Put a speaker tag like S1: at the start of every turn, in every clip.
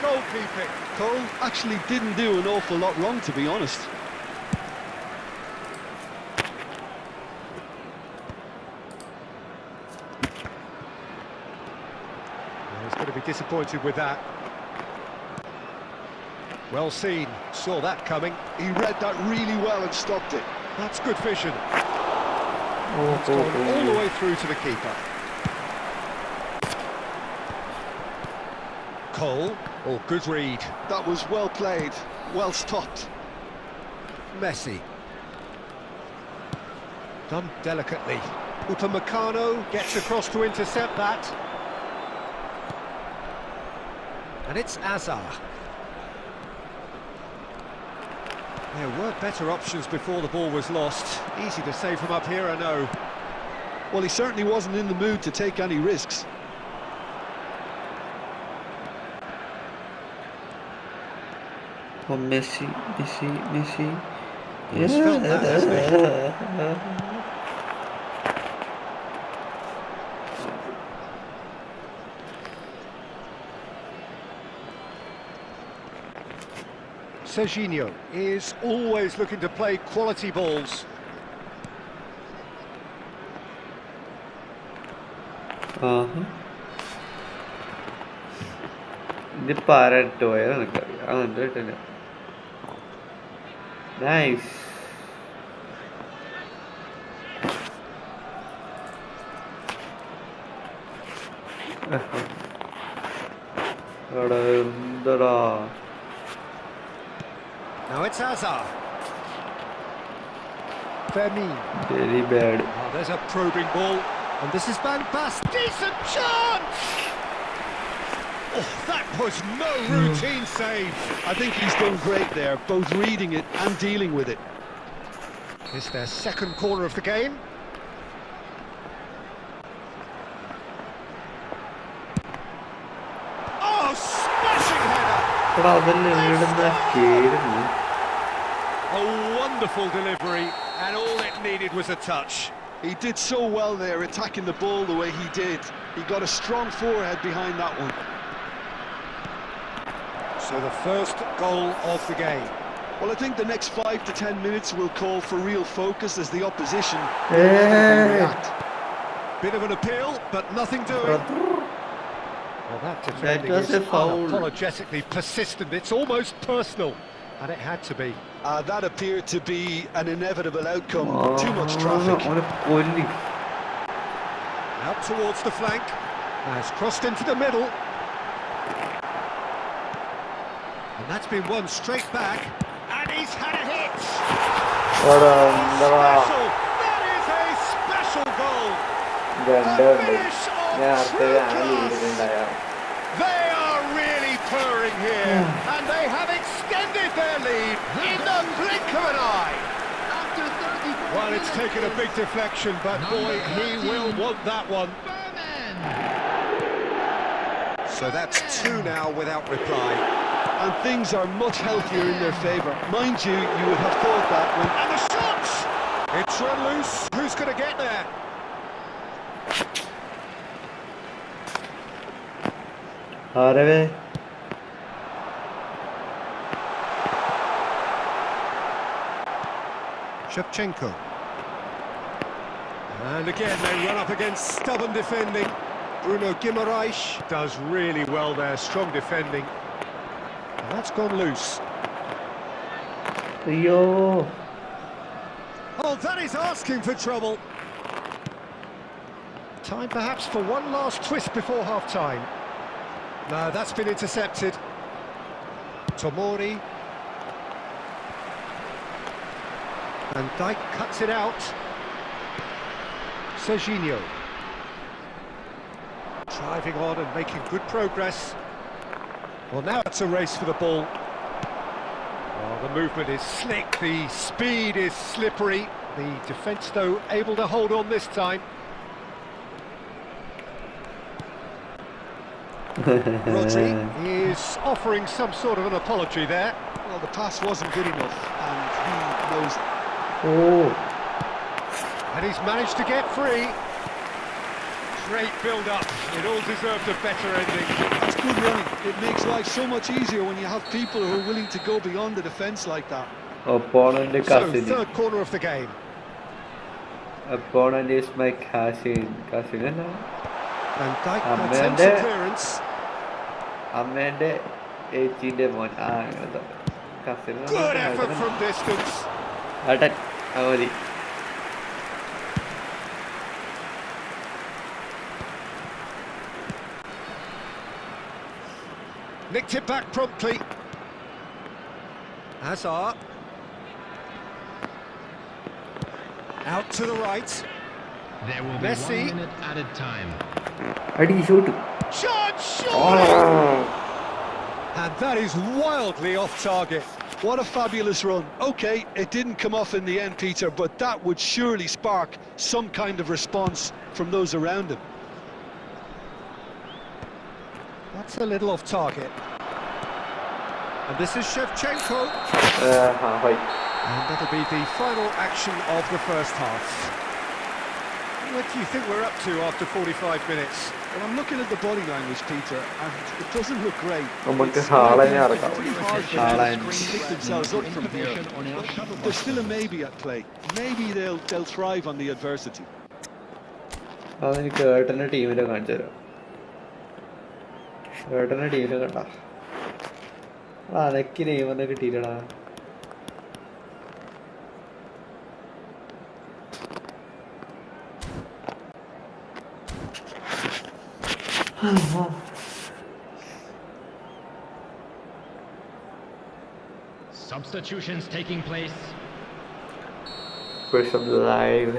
S1: goalkeeping.
S2: Cole actually didn't do an awful lot wrong, to be honest.
S1: Well, he's going to be disappointed with that. Well seen, saw that coming.
S2: He read that really well and stopped it.
S1: That's good vision. It's gone all the way through to the keeper. Cole, oh, good read.
S2: That was well played, well stopped.
S1: Messi. Done delicately. Upamecano gets across to intercept that. And it's Azar. There were better options before the ball was lost. Easy to save from up here, I know.
S2: Well, he certainly wasn't in the mood to take any risks.
S3: Oh, Messi.
S1: He's felt that, hasn't he? Serginho is always looking to play quality balls.
S3: ഇത് പാരട്ടോ എനിക്കറിയാം. Nice.
S1: Now it's Azar. Fermin.
S3: Very bad.
S1: Oh, there's a probing ball. And this is Van Basten. Decent chance! Oh, that was no routine save.
S2: I think he's done great there, both reading it and dealing with it.
S1: It's their second corner of the game. Oh, smashing header! A wonderful delivery, and all it needed was a touch.
S2: He did so well there, attacking the ball the way he did. He got a strong forehead behind that one.
S1: So the first goal of the game.
S2: Well, I think the next 5 to 10 minutes will call for real focus as the opposition react.
S1: Bit of an appeal, but nothing doing. Well, that defending
S3: was
S1: is
S3: a foul.
S1: unapologetically persistent. It's almost personal, and it had to be.
S2: That appeared to be an inevitable outcome. Too much traffic.
S1: Out towards the flank. Has crossed into the middle. And that's been won straight back. And he's had a hit. Special. That is a special goal. A finish of true class. They are really purring here. And they have extended their lead in the blink of an eye. Well, it's taken a big deflection, but boy, he will want that one. So that's 2 now without reply.
S2: And things are much healthier in their favour. Mind you, you would have thought that when...
S1: And the shot! It's run loose. Who's going to get there? Shevchenko. And again, they run up against stubborn defending. Bruno Guimaraes does really well there, strong defending. And that's gone loose.
S3: Yo.
S1: Oh, that is asking for trouble. Time perhaps for one last twist before half-time. No, that's been intercepted. Tomori. And Dijk cuts it out. Serginho. Driving on and making good progress. Well, now it's a race for the ball. Oh, the movement is slick, the speed is slippery. The defence, though, able to hold on this time. Rodri is offering some sort of an apology there.
S2: Well, the pass wasn't good enough, and he knows that.
S3: Oh.
S1: And he's managed to get free. Great build-up. It all deserved a better ending.
S2: That's good running. It makes life so much easier when you have people who are willing to go beyond the defence like that.
S3: Opponent
S1: So,
S3: cousin.
S1: third corner of the game.
S3: Opponent is my cousin. Cousin അല്ല.
S1: And Dyke attempts a clearance.
S3: അമ്മേന്റെ ഏച്ചിന്റെ മോൻ. അങ്ങനത്തെ cousin.
S1: Good effort from distance.
S3: അടൻ മതി.
S1: Nicked it back promptly. Hazard. Out to the right.
S4: There will be
S1: Messi.
S4: 1 minute added time.
S3: അടി shoot.
S1: Shot! Surely! And that is wildly off target.
S2: What a fabulous run. OK, it didn't come off in the end, Peter, but that would surely spark some kind of response from those around him.
S1: That's a little off target. And this is Shevchenko. And that'll be the final action of the first half. What do you think we're up to after 45 minutes?
S2: Well, I'm looking at the body language, Peter, and it doesn't look great.
S3: നമുക്ക്
S2: It's
S3: ഹാളനെ ഇറക്കാം.
S2: pretty hard for them to pick themselves up from here. There's still a maybe at play. Maybe they'll thrive on the adversity.
S3: അതെനിക്ക് ഏട്ടൻ്റെ ടീമിനെ കാണിച്ചു തരാം. ഏട്ടൻ്റെ ടീമിനെ കണ്ട അനക്ക് നെയ്മൊന്നും കിട്ടിയില്ലടാ.
S4: Substitutions taking place.
S3: Push up live.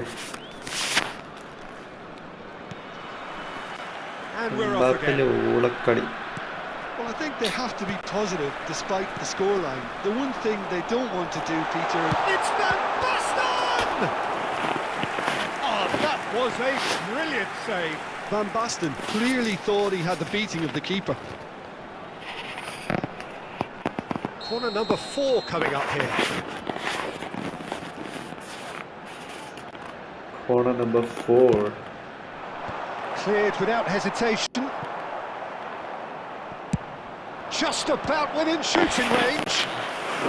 S1: And we're off again.
S3: ഊളക്കളി.
S2: Well, I think they have to be positive despite the scoreline. The one thing they don't want to do, Peter...
S1: It's Van Basten! Oh, that was a brilliant save.
S2: Van Basten clearly thought he had the beating of the keeper.
S1: Corner number 4 coming up here.
S3: Corner number 4.
S1: Cleared without hesitation. Just about within shooting range.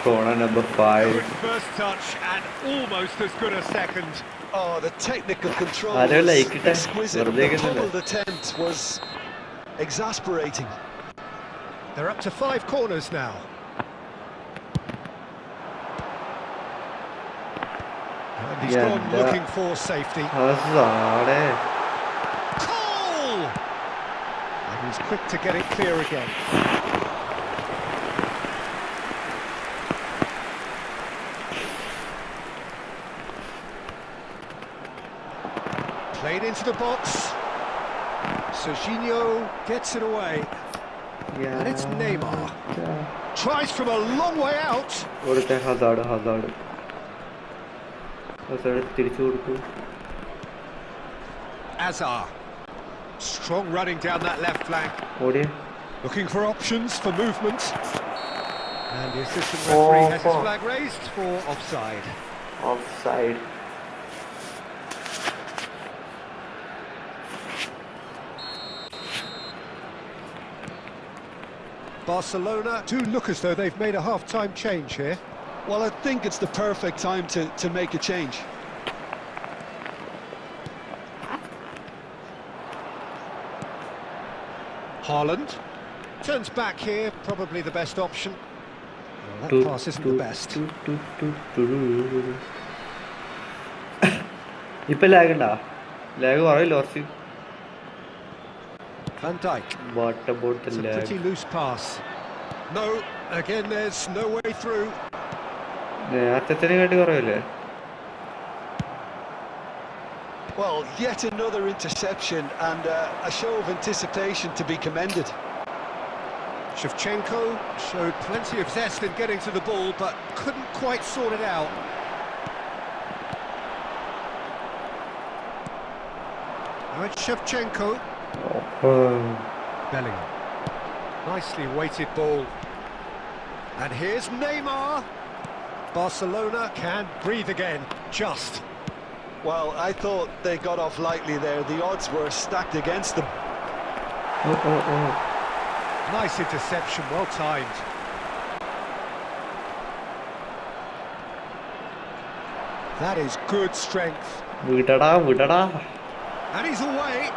S3: Corner number 5.
S1: Good first touch and almost as good a second.
S2: Oh, the technical control
S3: I don't
S2: was
S3: like it.
S2: exquisite. The pummeled attempt was exasperating.
S1: They're up to 5 corners now. And he's gone looking for safety. Goal! And he's quick to get it clear again. Played into the box. Serginho gets it away. And it's Neymar. Tries from a long way out.
S3: Hazard.
S1: Azar. Strong running down that left flank. Looking for options for movement. And the assistant referee has his flag raised for offside.
S3: Offside.
S1: Barcelona do look as though they've made a half-time change here.
S2: Well, I think it's the perfect time to make a change.
S1: Haaland turns back here, probably the best option. Well, that pass isn't the best.
S3: ഇപ്പൊ lag ഉണ്ടാ? Lag കുറയില്ല കുറച്ച്.
S1: Van Dijk.
S3: What about the
S1: It's a
S3: lag?
S1: pretty loose pass. No, again there's no way through.
S3: നേരത്തെ കുറവില്ലേ?
S2: Well, yet another interception and a show of anticipation to be commended.
S1: Shevchenko showed plenty of zest in getting to the ball, but couldn't quite sort it out. Now it's Shevchenko. Bellingham. Nicely weighted ball. And here's Neymar. Barcelona can breathe again, just.
S2: Well, I thought they got off lightly there. The odds were stacked against them.
S1: Nice interception, well timed. That is good strength. And he's away.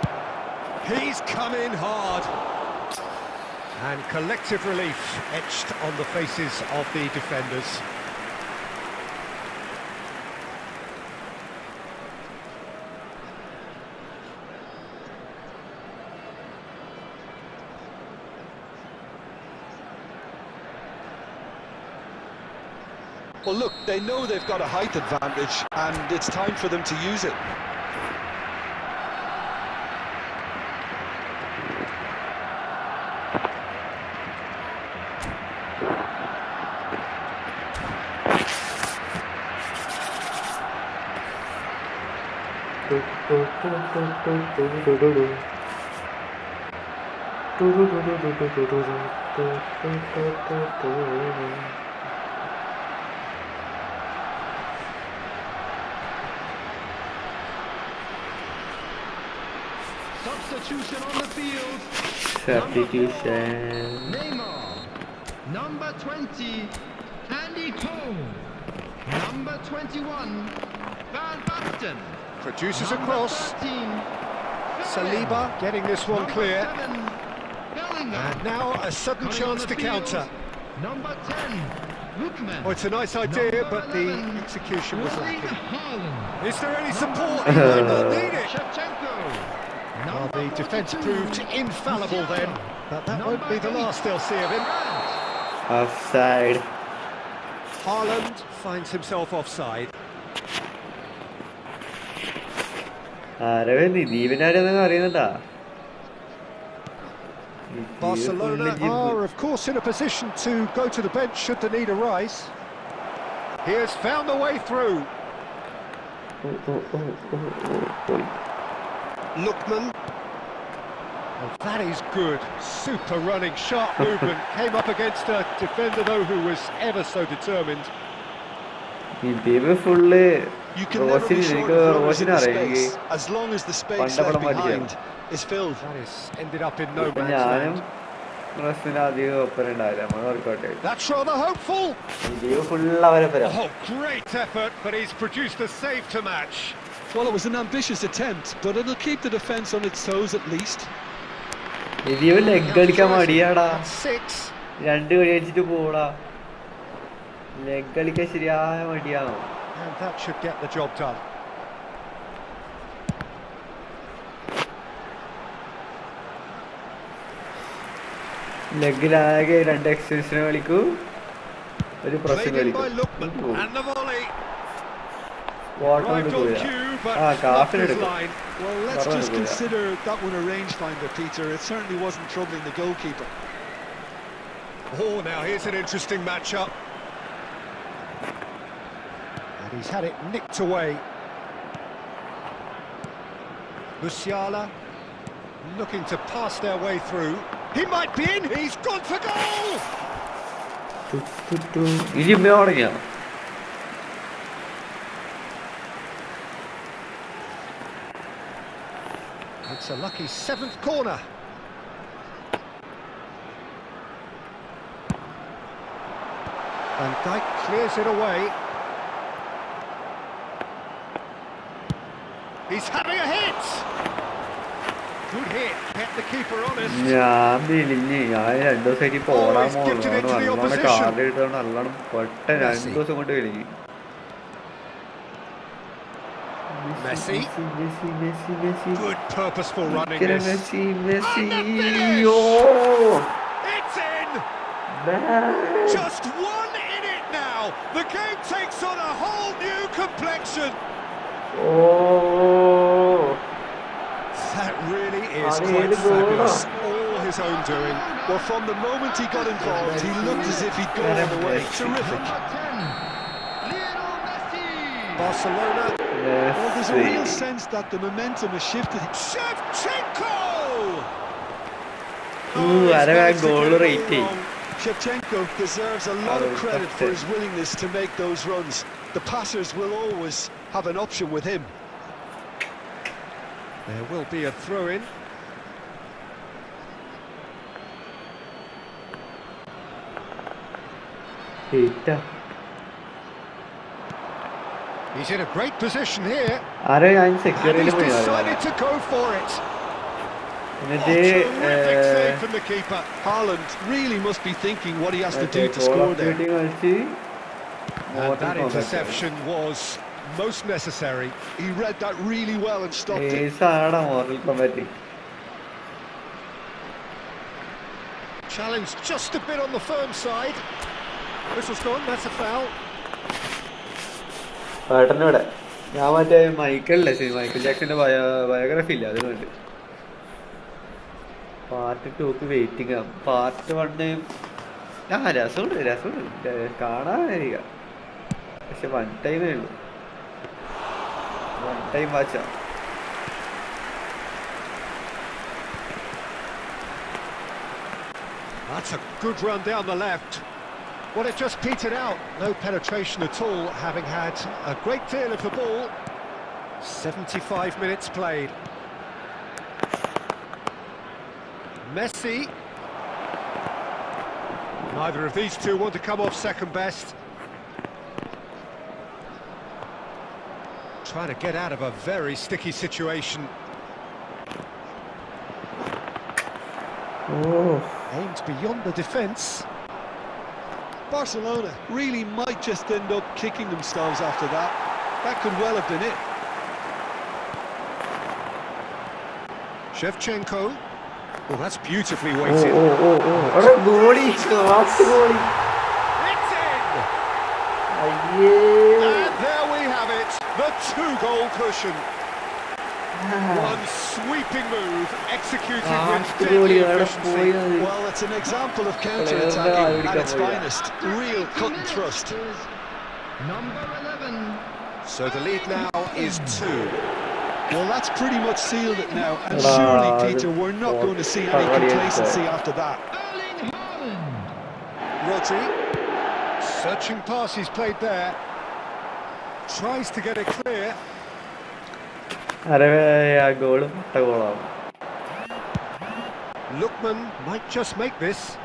S1: He's come in hard. And collective relief etched on the faces of the defenders.
S2: Well, look, they know they've got a height advantage, and it's time for them to use it.
S4: Substitution on the field.
S3: Substitution.
S4: Neymar. Number 20, Andy Cole. Number 21, Van Basten.
S1: Produces a cross.
S4: 13,
S1: Saliba getting this one
S4: Number
S1: clear.
S4: 7, Bellingham.
S1: And now a sudden
S4: Coming
S1: chance
S4: on
S1: to
S4: the field,
S1: counter.
S4: Number 10, Lookman.
S1: Oh, it's a nice idea,
S4: Number
S1: but the
S4: 11,
S1: execution was
S4: Erling
S1: lacking.
S4: Haaland.
S1: Is there any support? He might not need it.
S4: Shevchenko.
S1: Well,
S4: Number
S1: the defence
S4: 42,
S1: proved infallible then, but that won't be the last they'll see of him.
S3: Offside.
S1: Haaland finds himself offside. Barcelona are, of course, in a position to go to the bench should the need arise. He has found the way through. Lookman. Oh, that is good. Super running, sharp movement. Came up against a defender, though, who was ever so determined.
S2: You can never be short of runners in the space, as long as the space left behind is filled.
S1: That is ended up in no man's land. That's rather hopeful. Oh, great effort, but he's produced a save to match.
S2: Well, it was an ambitious attempt, but it'll keep the defence on its toes at least.
S1: That's 6. And that should get the job done.
S3: Leg extension.
S1: Played in by Lookman, and the volley.
S3: Arrived
S1: on cue, but not his line.
S2: Well, let's just consider that one a rangefinder, Peter. It certainly wasn't troubling the goalkeeper.
S1: Oh, now here's an interesting matchup. And he's had it nicked away. Musiala looking to pass their way through. He might be in. He's gone for goal. It's a lucky 7th corner. Van Dijk clears it away. He's having a hit. Good hit, kept the keeper honest. Messi. Good purposeful running.
S3: Messi.
S1: It's in. Just one in it now. The game takes on a whole new complexion. That really is quite fabulous. All his own doing.
S2: Well, from the moment he got involved, he looked as if he'd gone all the way. Terrific.
S1: Barcelona.
S2: Well, there's a real sense that the momentum has shifted.
S1: Shevchenko!
S2: Shevchenko deserves a lot of credit for his willingness to make those runs. The passers will always have an option with him.
S1: There will be a throw-in. He's in a great position here. And he's decided to go for it. Terrific save from the keeper.
S2: Haaland really must be thinking what he has to do to score there.
S1: And that interception was most necessary.
S2: He read that really well and stopped it.
S1: Challenge just a bit on the firm side. Whistle's gone, that's a foul.
S3: Michael Jackson biography. Part 2 waiting up. Part 1 name. That's one time watch.
S1: That's a good run down the left. Well, it just petered out. No penetration at all, having had a great deal of the ball. 75 minutes played. Messi. Neither of these two want to come off second best. Trying to get out of a very sticky situation. Aimed beyond the defence.
S2: Barcelona really might just end up kicking themselves after that. That could well have been it.
S1: Shevchenko. Well, that's beautifully weighted.
S3: It's
S1: in! And there we have it, the 2-goal cushion. One sweeping move, executed with deadly efficiency.
S2: Well, it's an example of counter-attacking at its finest. Real cut and thrust.
S4: Number 11.
S1: So the lead now is 2.
S2: Well, that's pretty much sealed it now, and surely, Peter, we're not going to see any complacency after that.
S1: Rodri, searching pass he's played there, tries to get it clear. Lookman might just make this.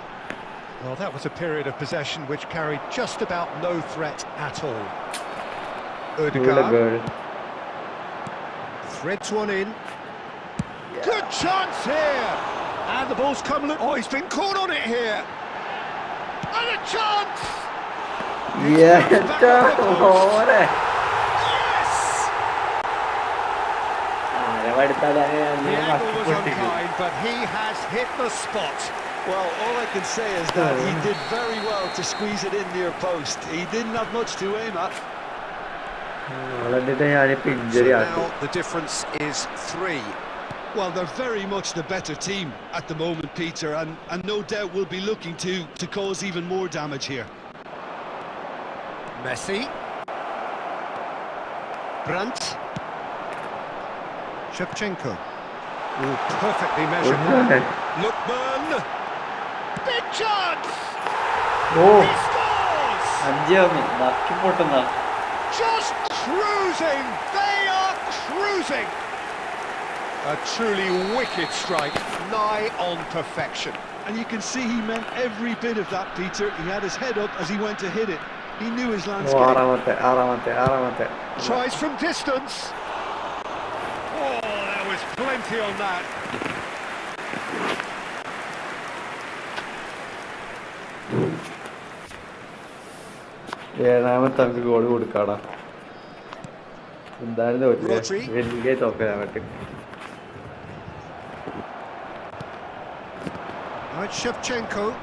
S1: Well, that was a period of possession which carried just about no threat at all. Odegaard. Threads one in. Yeah. Good chance here! And the ball's come... Oh, he's been caught on it here! And a chance!
S3: Yeah,
S1: yes! The angle was unkind, but he has hit the spot.
S2: Well, all I can say is that he did very well to squeeze it in near post. He didn't have much to aim at.
S1: So now the difference is 3.
S2: Well, they're very much the better team at the moment, Peter, and no doubt will be looking to cause even more damage here.
S1: Messi. Brandt. Shevchenko. Ooh, perfectly measured. Lookman. Big chance! He scores! Just cruising! They are cruising! A truly wicked strike, nigh on perfection.
S2: And you can see he meant every bit of that, Peter. He had his head up as he went to hit it. He knew his landscape.
S1: Tries from distance. Oh, there was plenty on that. Right, Shevchenko.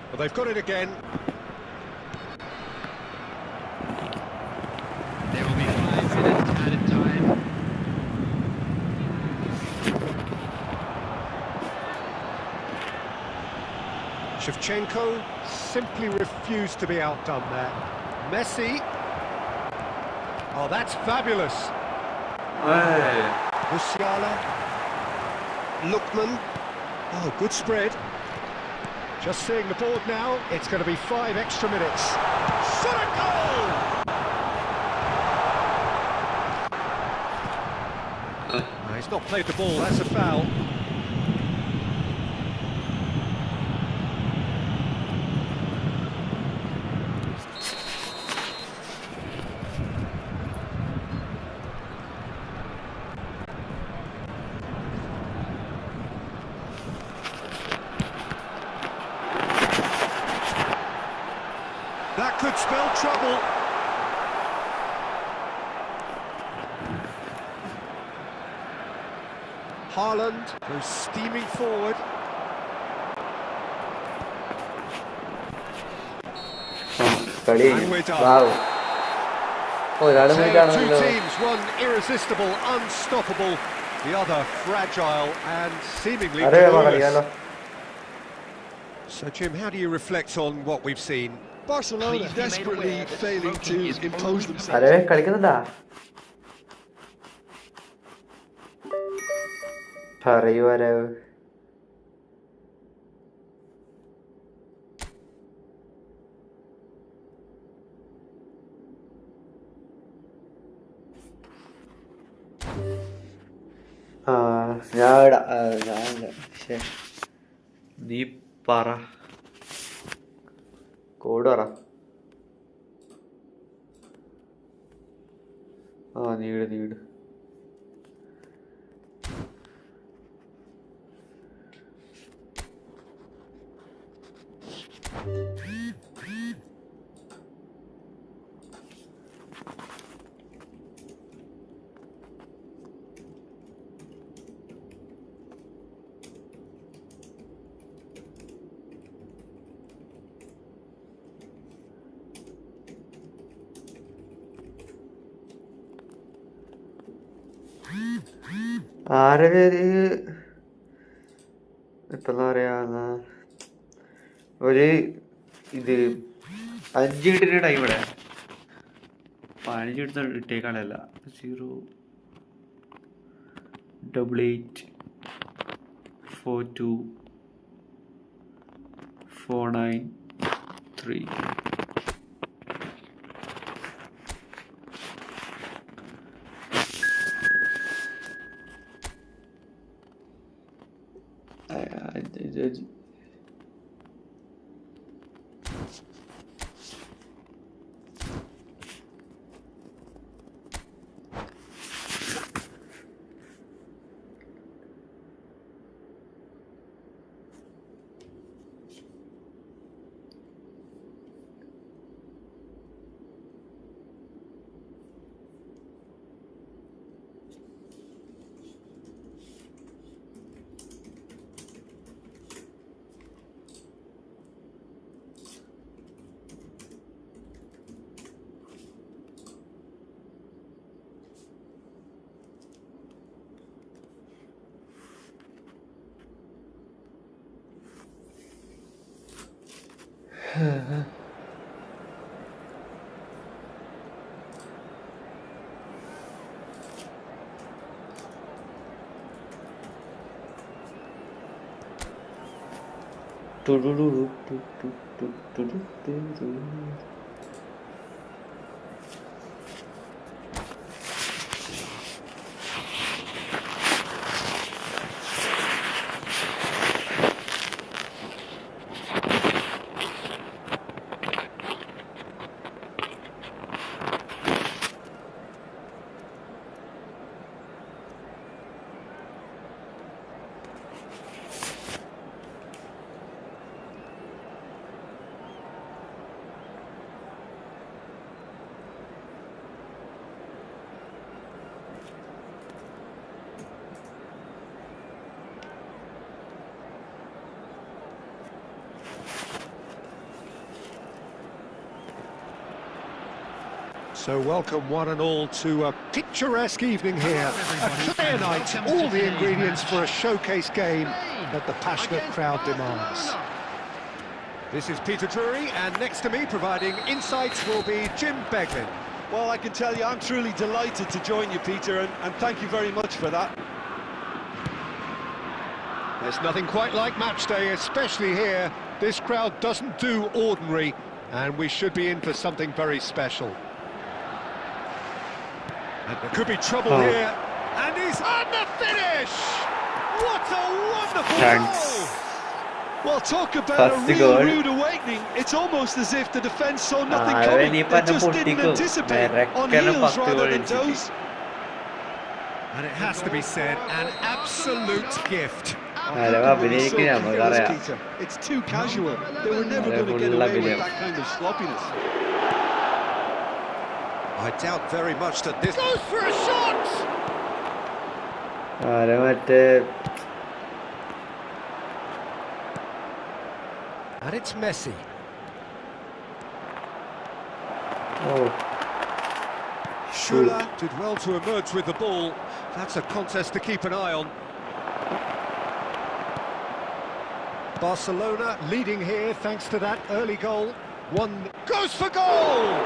S1: Well, they've got it again.
S4: There will be 5 minutes added time.
S1: Shevchenko simply refused to be outdone there. Messi. Oh, that's fabulous. Musiala. Lookman. Oh, good spread. Just seeing the board now, it's going to be 5 extra minutes. Shot a goal! he's not played the ball, that's a foul. That could spell trouble. Haaland goes steaming forward. And we're done.
S3: Wow.
S1: Two teams, one irresistible, unstoppable, the other fragile and seemingly clueless. So Jim, how do you reflect on what we've seen?
S2: Barcelona desperately failing to impose themselves.
S3: നീ പറ code പറ നീട് ആരൊരു ഇപ്പം എന്താ പറയാ ഒരു ഇത് 5 മിനിറ്റിൻ്റെ time ഇവിടെ 15 minute ഇട്ടേക്കാളല്ല 0884249 3.
S1: So welcome one and all to a picturesque evening here. A clear night, all the ingredients for a showcase game that the passionate crowd demands. This is Peter Drury, and next to me providing insights will be Jim Beglin.
S2: Well, I can tell you I'm truly delighted to join you, Peter, and thank you very much for that.
S1: There's nothing quite like match day, especially here. This crowd doesn't do ordinary, and we should be in for something very special. And there could be trouble here. And he's on the finish! What a wonderful
S3: Thanks.
S1: goal!
S2: Well, talk about
S3: First
S2: a real
S3: goal.
S2: rude awakening. It's almost as if the defence saw nothing
S3: Ah,
S2: coming.
S3: when he
S2: They
S3: put the
S2: just didn't
S3: puttiku,
S2: anticipate on
S3: Merakana
S2: heels
S3: first
S2: rather
S3: goal
S2: than
S3: in City.
S2: toes.
S1: And it has to be said, an absolute gift.
S2: How
S3: Aरे
S2: can
S3: वाह,
S2: we be so
S3: अभिनय की
S2: careless,
S3: ना
S2: Peter? It's too casual. They were never
S3: अरे
S2: going to get
S3: full
S2: away with
S3: अभिनय.
S2: that kind of sloppiness.
S1: I doubt very much that this goes for a shot!
S3: अरे मटे
S1: And it's Messi.
S3: oh
S1: Schuller did well to emerge with the ball. That's a contest to keep an eye on. Barcelona leading here thanks to that early goal. One goes for goal!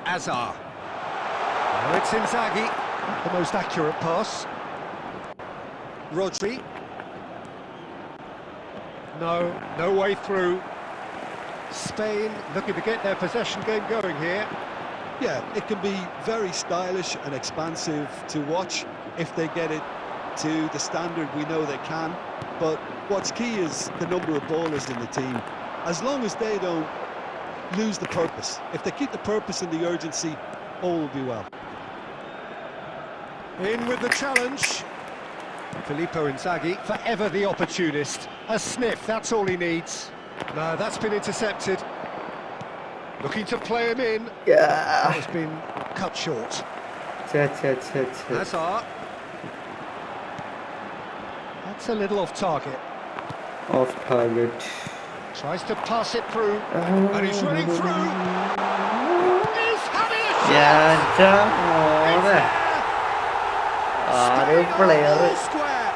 S1: Azar. Now it's Inzaghi, the most accurate pass. Rodri. No way through. Spain looking to get their possession game going here.
S2: Yeah, it can be very stylish and expansive to watch if they get it to the standard we know they can. But what's key is the number of ballers in the team. As long as they don't lose the purpose, if they keep the purpose and the urgency, all will be well.
S1: In with the challenge. Filippo Inzaghi, forever the opportunist. A sniff, that's all he needs. No, that's been intercepted. Looking to play him in.
S3: yeah
S1: That has been cut short.
S3: cha
S1: Hazard. That's a little off target.
S3: off target
S1: Tries to pass it through. And he's running through. He's having a shot!
S3: yeah മോനെ ആരോ player
S1: Square.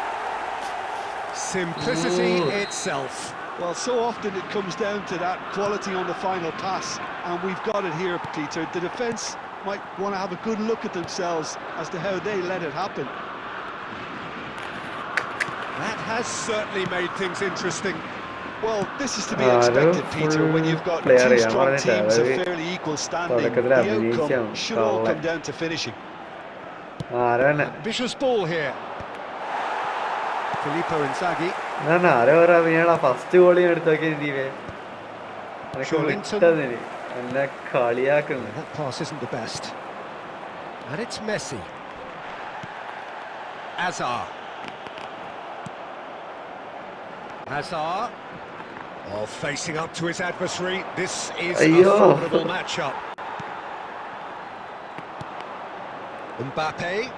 S1: Simplicity itself.
S2: Well, so often it comes down to that quality on the final pass, and we've got it here, Peter. The defence might want to have a good look at themselves as to how they let it happen.
S1: That has certainly made things interesting.
S2: Well, this is to be expected, Peter, when you've got
S3: player
S2: two
S3: ആണ്
S2: strong
S3: പറഞ്ഞിട്ട്
S2: teams of
S3: അതായത്
S2: fairly equal standing.
S3: തുടക്കത്തിൽ
S2: The
S3: അഭിനയിച്ച
S2: outcome should all
S3: കള്ളൻ.
S2: come down to finishing.
S3: ആരാണ്
S1: Ambitious ball here. Filippo Inzaghi.
S3: ഞാൻ ആരോ ഒരു അഭിനയടാ first goalie എടുത്ത് നോക്കിയ ദീപേ എനക്ക്
S1: Joelinton.
S3: വിട്ടതിന് എന്നെ കളിയാക്കുന്നു
S1: That pass isn't the best. And it's Messi. Azar. Hazard. Oh, facing up to his adversary. This is a
S3: Ayyo.
S1: formidable matchup. Mbappe.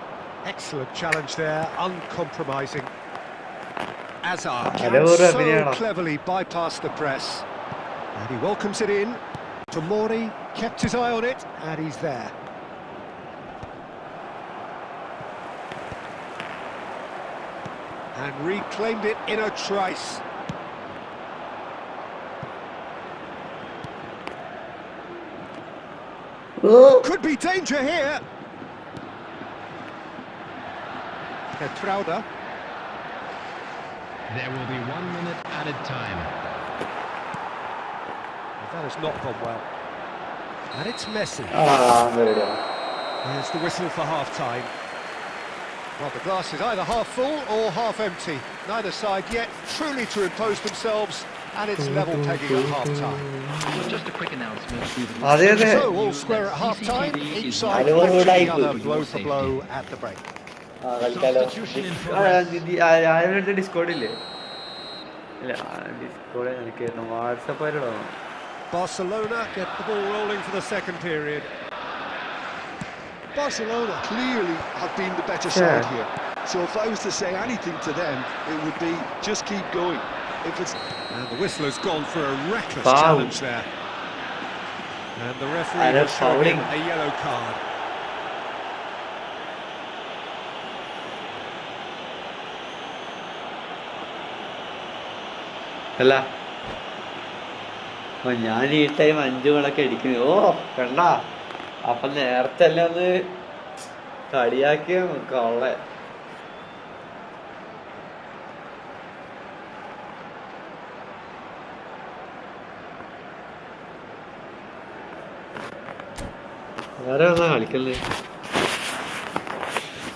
S1: Excellent challenge there, uncompromising. Hazard can so cleverly bypass the press. And he welcomes it in. Tomori kept his eye on it, and he's there. And reclaimed it in a trice. Could be danger here. Petrauda.
S4: There will be 1 minute added time.
S1: That has not gone well. And it's Messi. There's the whistle for half-time. Well, the glass is either half full or half empty. Neither side yet truly to impose themselves, and it's level pegging at half-time.
S4: Just a quick announcement.
S3: അതെ അതെ
S1: So, all square at half-time, each side
S3: I don't
S1: matching the
S3: like
S1: other
S3: it.
S1: blow for blow at the break.
S3: ആരുടെ Discord ഇല്ലേ ഇല്ല Discord എനിക്ക് WhatsApp ആയിട്ടോ
S1: Barcelona get the ball rolling for the second period.
S2: Barcelona clearly have been the better side here. So if I was to say anything to them, it would be just keep going. If it's
S1: And the whistler's gone for a reckless
S3: Foul.
S1: challenge there. And the referee
S3: And
S1: has shown
S3: fouling.
S1: him a yellow card.
S3: അല്ല ഞാൻ ഈ time 5 ഗോളൊക്കെ അടിക്കുന്നു ഓ കണ്ട അപ്പൊ നേരത്തെ അല്ല ഒന്ന് കളിയാക്കിയ കള്ളെ. ആരാ കളിക്കല്ലേ?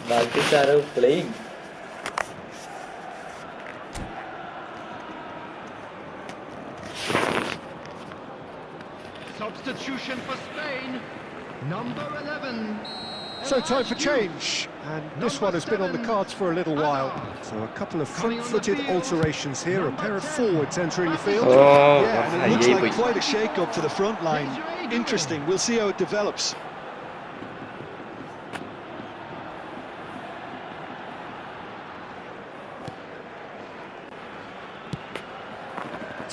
S3: That is Arrow playing.
S1: Substitution for Spain, number 11. So time for change, and this one has been on the cards for a little while. So a couple of front-footed alterations here, a pair of forwards entering the field.
S2: Yeah, and it looks like quite a shake-up to the front line. Interesting, we'll see how it develops.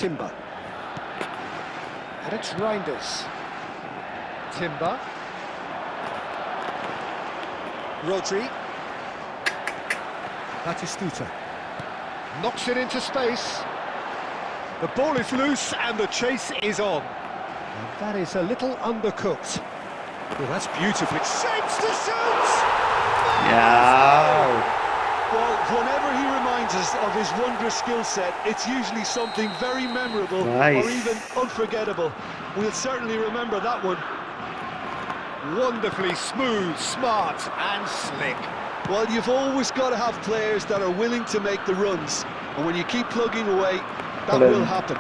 S1: Timber. And it's Reinders. Timber. Rodri. Batistuta. Knocks it into space. The ball is loose and the chase is on. And that is a little undercooked. Well, that's beautifully. Shapes to shoot!
S3: Yeah.
S2: Well, whenever he reminds us of his wondrous skill set, it's usually something very memorable or even unforgettable. We'll certainly remember that one.
S1: Wonderfully smooth, smart and slick.
S2: Well, you've always got to have players that are willing to make the runs, and when you keep plugging away, that will happen.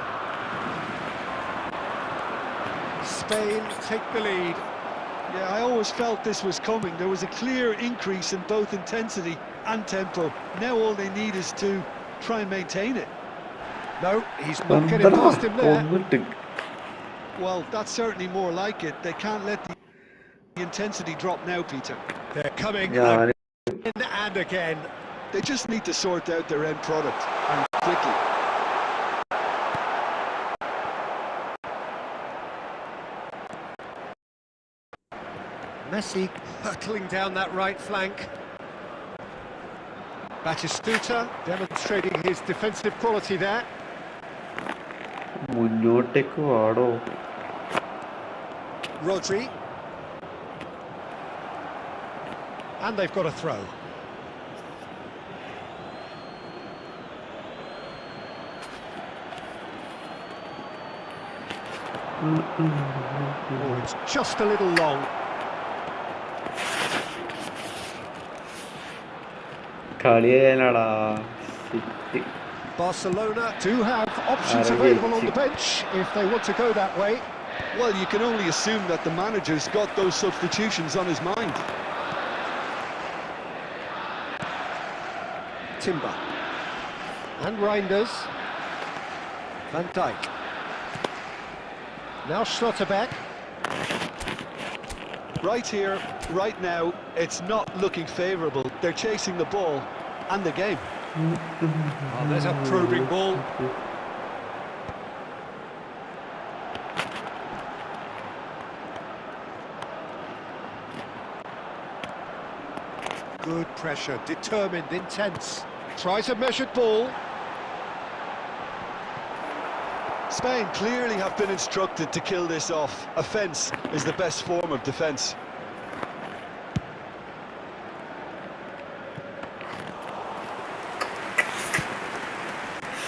S1: Spain take the lead.
S2: Yeah, I always felt this was coming. There was a clear increase in both intensity and tempo. Now all they need is to try and maintain it.
S1: No, he's not getting past him there.
S2: Well, that's certainly more like it. They can't let the intensity drop now, Peter.
S1: They're coming again and again.
S2: They just need to sort out their end product, and quickly.
S1: Messi hurtling down that right flank. Batistuta demonstrating his defensive quality there.
S3: മുന്നോട്ടേക്ക് വാടോ.
S1: Rodri. And they've got a throw. Oh, it's just a little long. Barcelona do have options available on the bench if they want to go that way.
S2: Well, you can only assume that the manager's got those substitutions on his mind.
S1: Timber. And Reinders. Van Dijk. Now Schlotterbeck.
S2: Right here, right now, it's not looking favourable. They're chasing the ball and the game.
S1: Oh, there's a probing ball. Good pressure, determined, intense. Tries a measured ball.
S2: Spain clearly have been instructed to kill this off. Offence is the best form of defence.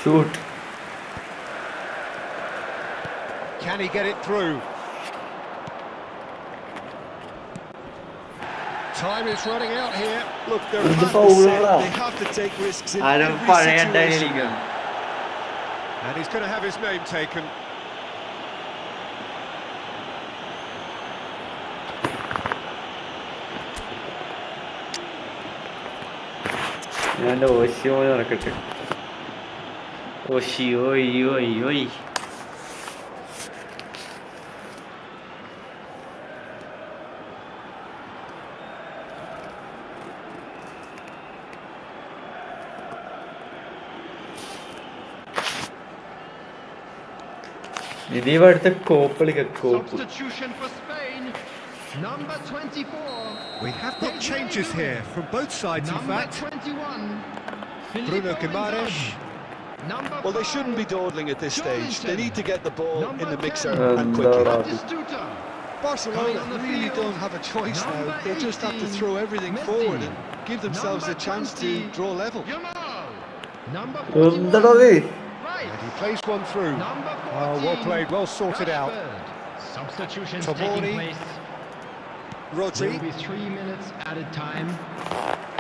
S3: Shoot.
S1: Can he get it through? Time is running out here.
S2: Look, they're they have to take risks in every situation.
S1: And he's going to have his name taken. Substitution for Spain, number 24. We have got changes here from both sides, in fact. 21. Bruno Guimaraes.
S2: Well, they shouldn't be dawdling at this stage. They need to get the ball in the mixer and quickly. Barcelona really don't have a choice now. They just have to throw everything forward and give themselves a chance to draw level.
S3: എന്താടാ ഇത്?
S1: And he plays one through. Oh, well played, well sorted out.
S4: Substitutions
S1: Tomori.
S4: taking place.
S2: Rodri.
S4: There will be 3 minutes added time.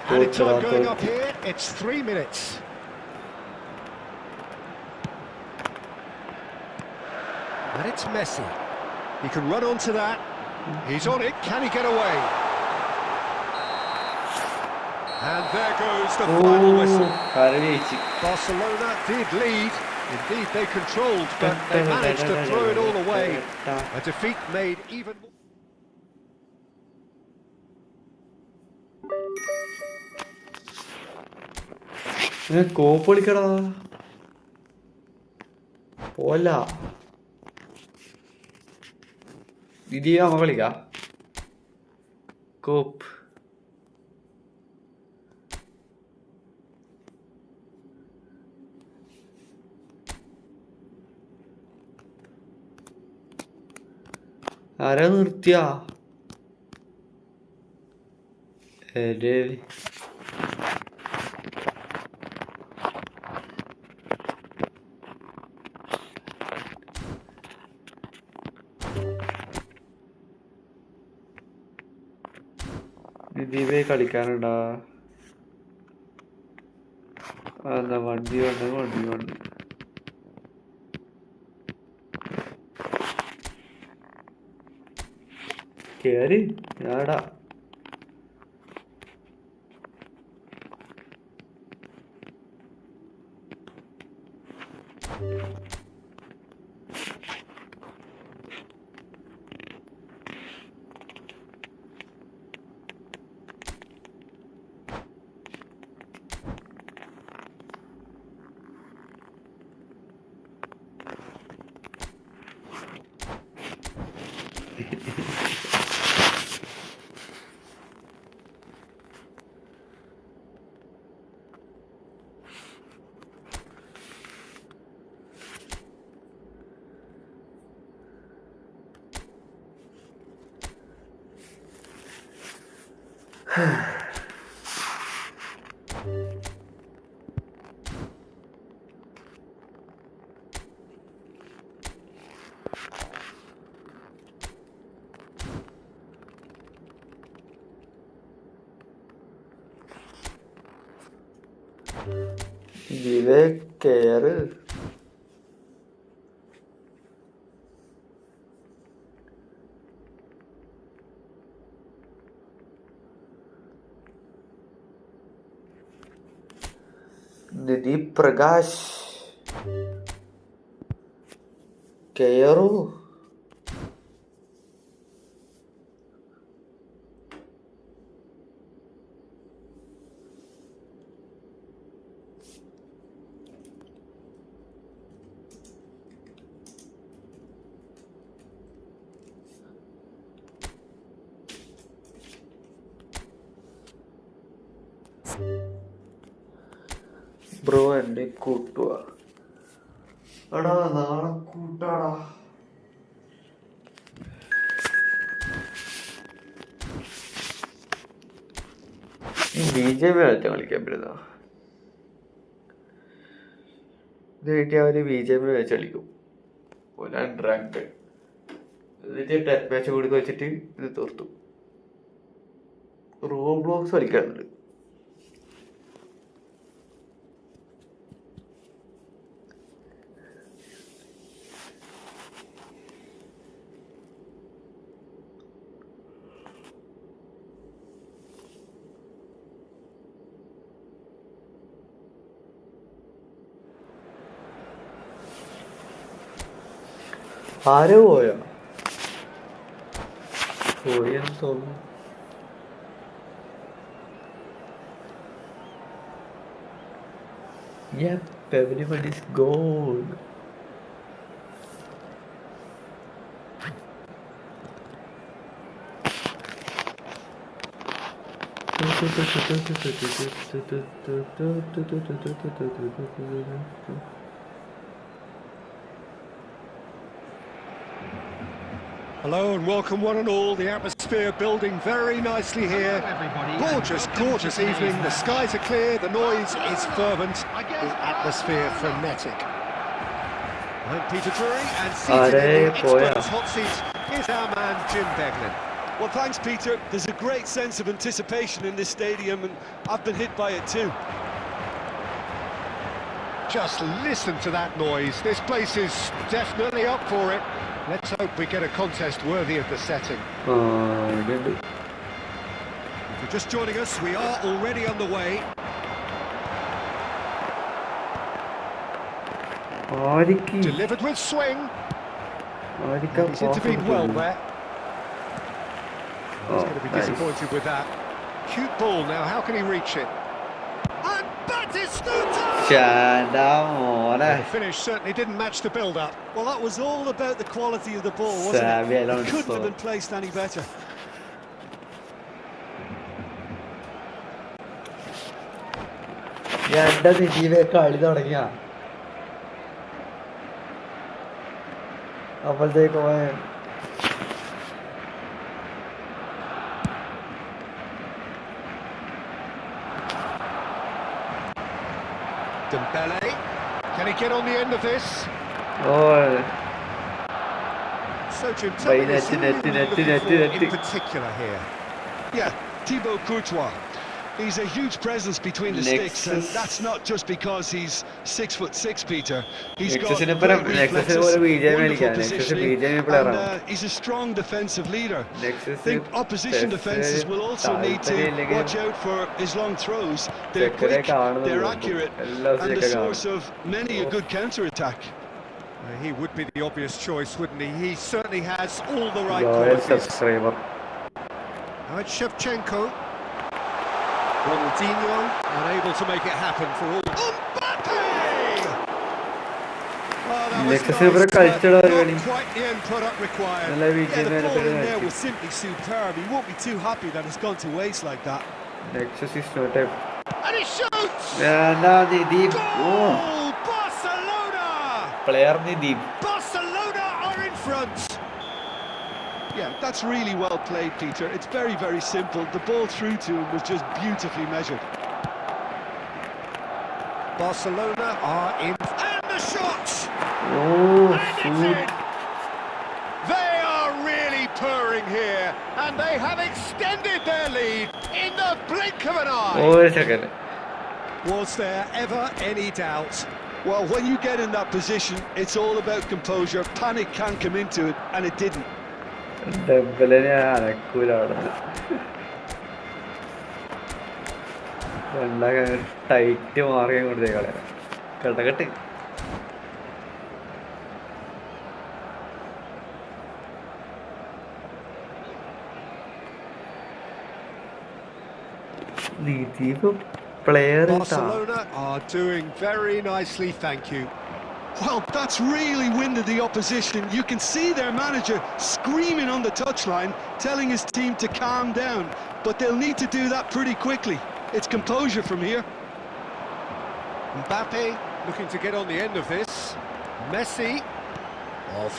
S1: Added time going up here, it's 3 minutes. And it's Messi. He can run onto that. He's on it, can he get away? And there goes the final whistle. Barcelona did lead. Indeed, they controlled, but they managed to throw it all away. A defeat made even more.
S3: കോപ്പൊളിക്കടാ പോല ഇത് നമ്മ കളിക്ക കോപ്പ് ആരാ നിർത്തിയ ഇതിവേ കളിക്കാനുണ്ടാ എന്താ വണ്ടി വണ്ടി കേറി ഞാടാ ഇതിവേ കേറ് നിധി പ്രകാശ് കേറൂ ബ്രോ എന്നെ കൂട്ടുക എടാ നാളെ കൂട്ടാടാ BGM കളിക്കാൻ പറ്റുന്ന ഇത് കിട്ടിയ അവര് BGM വെച്ച് കളിക്കും റാങ്ക് എന്നിട്ട് ടെസ്റ്റ് മാച്ച് കൊടുത്ത് വെച്ചിട്ട് ഇത് തീർത്തു റോബ്ലോക്സ് കളിക്കാറുണ്ട് ആരോ പോയെന്ന് തോന്നുന്നു Yep, everybody's gone.
S1: Hello and welcome one and all. The atmosphere building very nicely here. Gorgeous, gorgeous evening. The skies are clear, the noise is fervent, the atmosphere frenetic. I'm Peter Drury, and seated in the expert's hot seat is our man Jim Beglin.
S2: Well, thanks, Peter. There's a great sense of anticipation in this stadium, and I've been hit by it too.
S1: Just listen to that noise. This place is definitely up for it. Let's hope we get a contest worthy of the setting.
S3: If
S1: you're just joining us, we are already on the way. Delivered with swing. He's intervened well there. He's going to be disappointed with that. Cute ball now, how can he reach it? And Batistuta! The finish certainly didn't match the build-up.
S2: Well, that was all about the quality of the ball, wasn't it? It couldn't have been placed any better.
S1: Dembele, can he get on the end of this? So Jim, tell me this, who are you looking for in particular here?
S2: Yeah, Thibaut Courtois. He's a huge presence between the sticks, and that's not just because he's 6'6", Peter. He's got great reflexes, wonderful positioning, and he's a strong defensive leader. I think opposition defences will also need to watch out for his long throws. They're quick, they're accurate, and the source of many a good counter-attack.
S1: He would be the obvious choice, wouldn't he? He certainly has all the right qualities. Now it's Shevchenko. Ronaldinho unable to make it happen for all. Mbappe! Oh, that was nice, but not quite the end product required.
S2: Yeah, the ball in there was simply superb. He won't be too happy that it's gone to waste like that.
S1: And he shoots!
S3: Goal!
S1: Barcelona! Barcelona are in front!
S2: Yeah, that's really well played, Peter. It's very, very simple. The ball through to him was just beautifully measured.
S1: Barcelona are in... And the shot! They are really purring here, and they have extended their lead in the blink of an eye. Was there ever any doubt?
S2: Well, when you get in that position, it's all about composure. Panic can come into it, and it didn't.
S1: Barcelona are doing very nicely, thank you.
S2: Well, that's really winded the opposition. You can see their manager screaming on the touchline, telling his team to calm down. But they'll need to do that pretty quickly. It's composure from here.
S1: Mbappe looking to get on the end of this. Messi,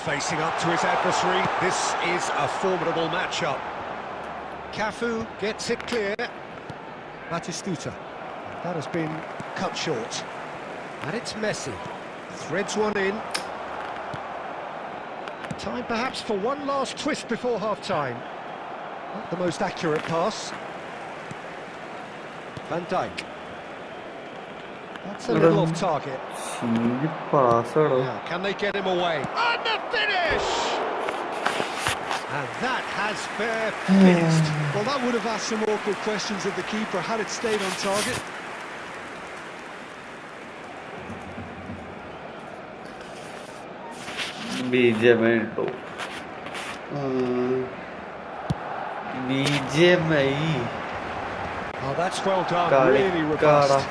S1: facing up to his adversary. This is a formidable matchup. Cafu gets it clear. Batistuta. That has been cut short. And it's Messi. Threads one in. Time perhaps for one last twist before half-time. Not the most accurate pass. Van Dijk. That's a little off target. Now, can they get him away? And the finish! And that has fair finished.
S2: Well, that would have asked some awkward questions of the keeper had it stayed on target.
S1: Oh, that's well done, really robust.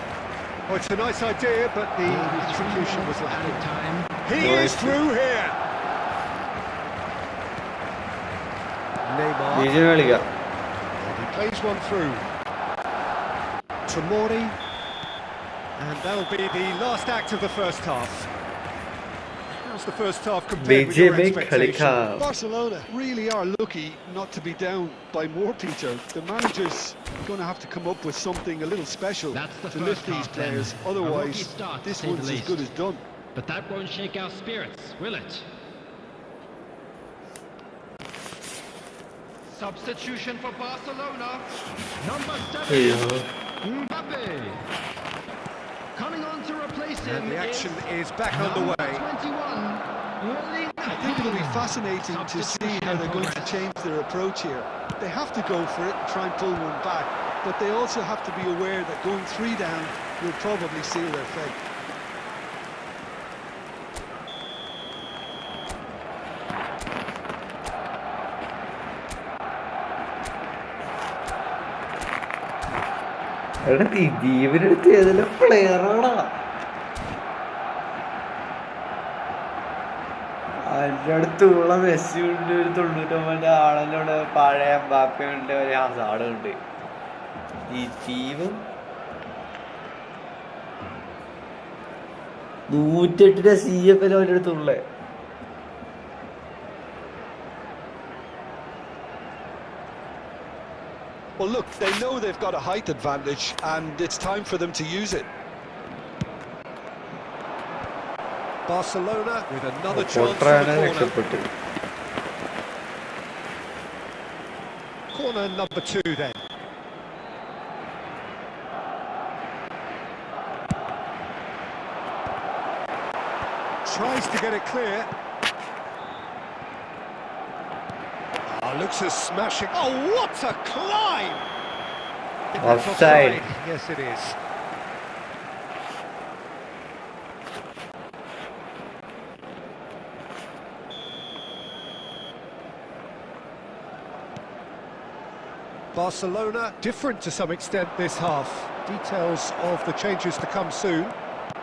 S1: Oh, it's a nice idea, but the execution was lacking time. He is through here. Neymar. And he plays one through. Tomori. And that'll be the last act of the first half. How's the first half compared with your expectations?
S2: Barcelona really are lucky not to be down by more, Peter. The manager's going to have to come up with something a little special to lift these players. Otherwise, this one's as good as done.
S4: But that won't shake our spirits, will it? Substitution for Barcelona. Number 7, Mbappe. Coming on to replace him.
S1: And the action is back underway.
S4: 21.
S2: I think it'll be fascinating to see how they're going to change their approach here. They have to go for it and try and pull one back, but they also have to be aware that going 3 down will probably seal their fate.
S3: ജീവനെടുത്ത് ഏതെല്ലാം പ്ലെയറാടാ അതിൻ്റെ അടുത്തുള്ള Messi ഉണ്ട്, ഒരു 99 ആളല്ലോണ്ട്, പഴയ എംബാപ്പയുണ്ട്, ഒരു ഹസാർഡുണ്ട്. ഈ ടീമും 108 CFL അവരുടെ അടുത്തുള്ള.
S2: Well, look, they know they've got a height advantage, and it's time for them to use it.
S1: Barcelona with another chance for the corner. Corner number 2 then. Tries to get it clear. Looks as smashing. Oh, what a climb!
S3: Offside.
S1: Yes, it is. Barcelona different to some extent this half. Details of the changes to come soon.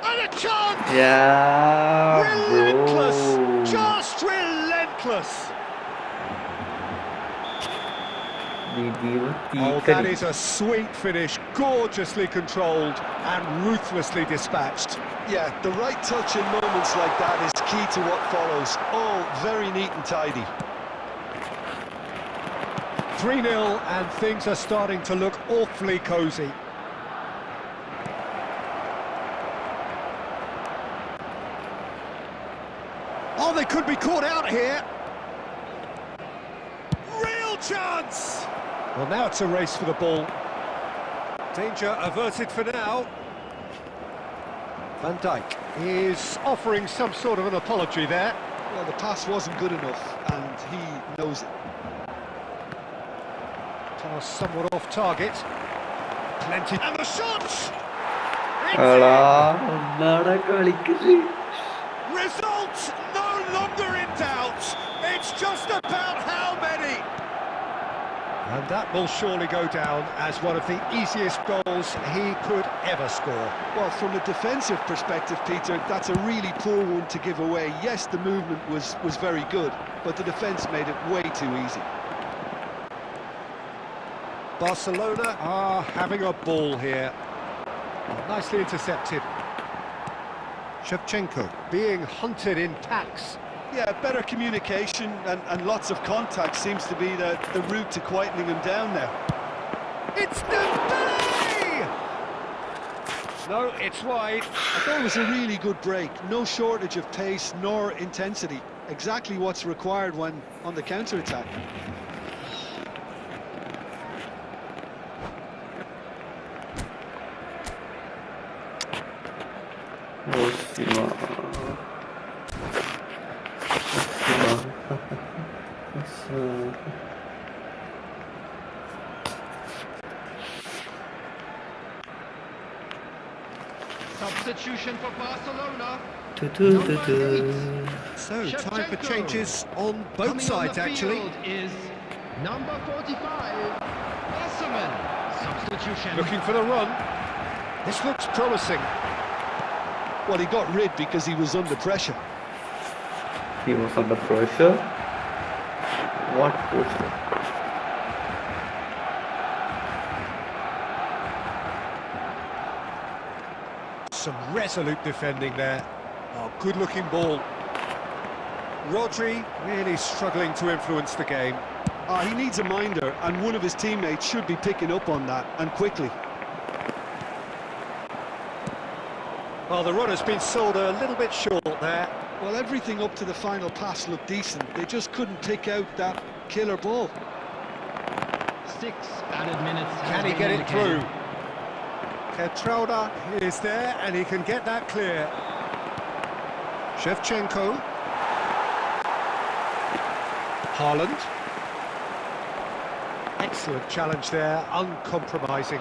S1: And a chance!
S3: Yeah,
S1: relentless!
S3: bro.
S1: Just relentless! Oh, that is a sweet finish, gorgeously controlled and ruthlessly dispatched.
S2: Yeah, the right touch in moments like that is key to what follows. All very neat and tidy.
S1: 3-0 and things are starting to look awfully cosy. Oh, they could be caught out here. Real chance! Well, now it's a race for the ball. Danger averted for now. Van Dijk is offering some sort of an apology there.
S2: Well, the pass wasn't good enough, and he knows it.
S1: Pass somewhat off target. Plenty. And the shot! Result no longer in doubt. It's just about how many. And that will surely go down as one of the easiest goals he could ever score.
S2: Well, from a defensive perspective, Peter, that's a really poor one to give away. Yes, the movement was very good, but the defence made it way too easy.
S1: Barcelona are having a ball here. Nicely intercepted. Shevchenko being hunted in packs.
S2: Yeah, better communication and lots of contact seems to be the route to quietening him down now.
S1: It's Dembele! No, it's wide.
S2: I thought it was a really good break. No shortage of pace nor intensity. Exactly what's required when on the counter-attack.
S4: Substitution for Barcelona.
S1: So, time for changes on both sides, actually.
S4: Is number 45, Osman. Substitution.
S1: Looking for the run. This looks promising.
S2: Well, he got rid because he was under pressure.
S3: He was under pressure? What pressure?
S1: Some resolute defending there. Oh, good-looking ball. Rodri really struggling to influence the game.
S2: He needs a minder, and one of his teammates should be picking up on that, and quickly.
S1: Well, the run has been sold a little bit short there.
S2: Well, everything up to the final pass looked decent. They just couldn't pick out that killer ball.
S4: 6 added minutes.
S1: Can he get it through? Ketrauda is there, and he can get that clear. Shevchenko. Haaland. Excellent challenge there, uncompromising.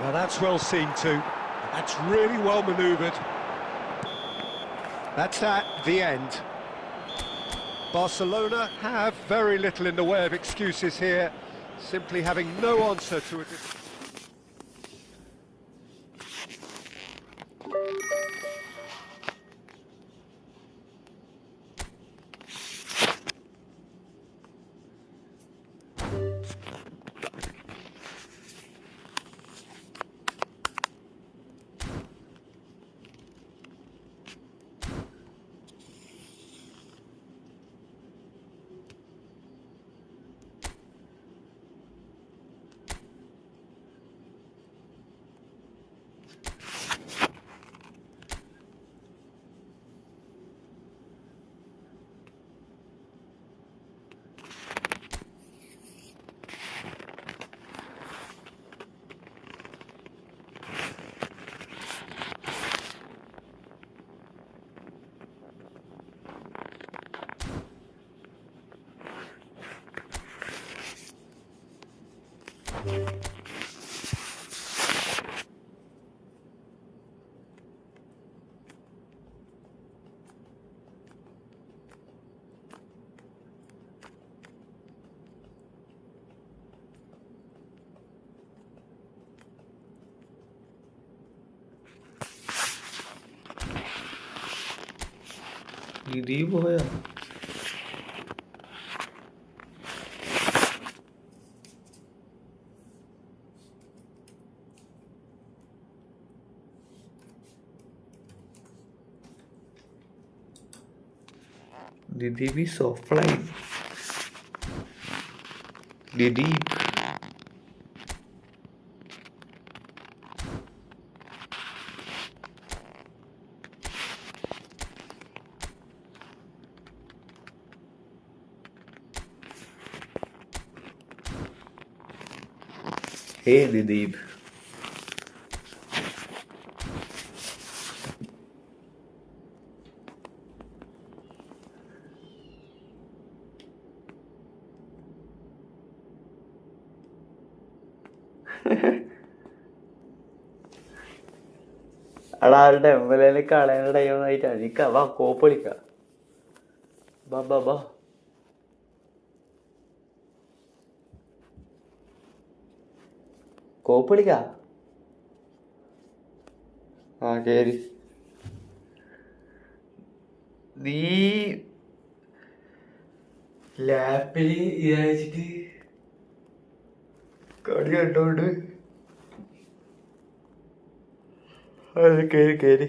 S1: Now that's well seen too. That's really well manoeuvred. That's the end. Barcelona have very little in the way of excuses here, simply having no answer to it.
S3: ഇതീ പോയാ Did we offline? Did he? Hey, Dideep. അടാളുടെ എംഎൽഎനെ കളയാനിടയോന്നായിട്ടാ നിക്ക വാ കോപ്പളിക്ക ബാ ബാ ബാ കോപ്പളിക്ക ആ കേറി നീ ലാപ്പില് ഇതയച്ചിട്ട് കളി കണ്ടോണ്ട് അത് കേറി കേറി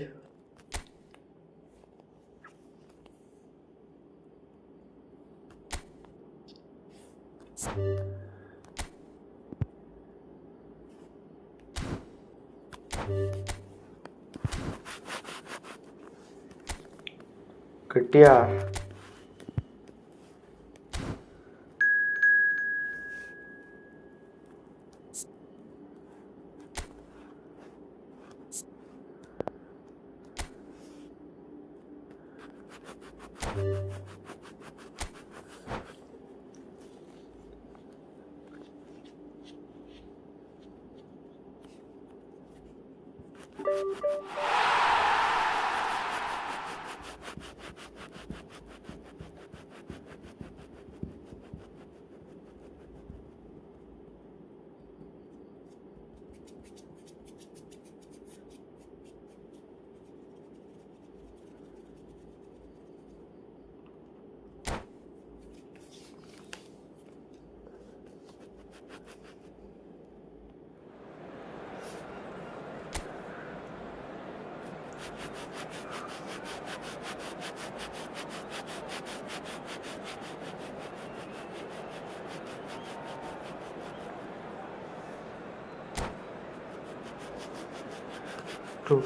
S3: കിട്ടിയാ
S1: Well,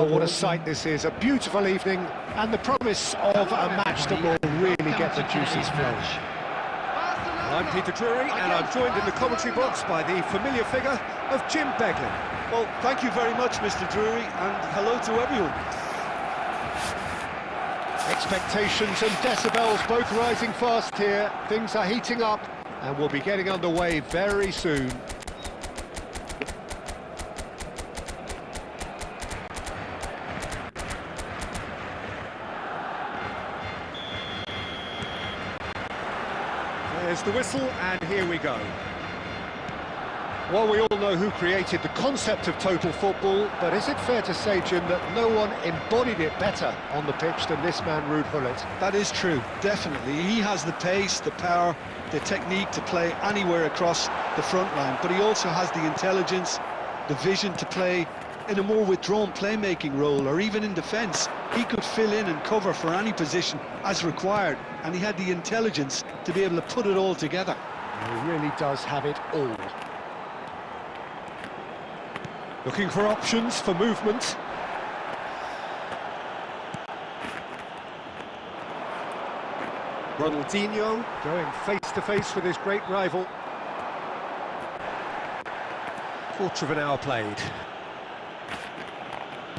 S1: what a sight this is. A beautiful evening and the promise of a match that will really get the juices flowing. I'm Peter Drury and I'm joined in the commentary box by the familiar figure of Jim Beglin.
S2: Well, thank you very much, Mr. Drury, and hello to everyone.
S1: Expectations and decibels both rising fast here. Things are heating up and we'll be getting underway very soon. There's the whistle, and here we go. Well, we all know who created the concept of total football, but is it fair to say, Jim, that no one embodied it better on the pitch than this man, Ruud Gullit?
S2: That is true, definitely. He has the pace, the power, the technique to play anywhere across the front line, but he also has the intelligence, the vision to play in a more withdrawn playmaking role, or even in defence. He could fill in and cover for any position as required, and he had the intelligence to be able to put it all together.
S1: He really does have it all. Looking for options for movement. Ronaldinho going face-to-face with his great rival. Quarter of an hour played.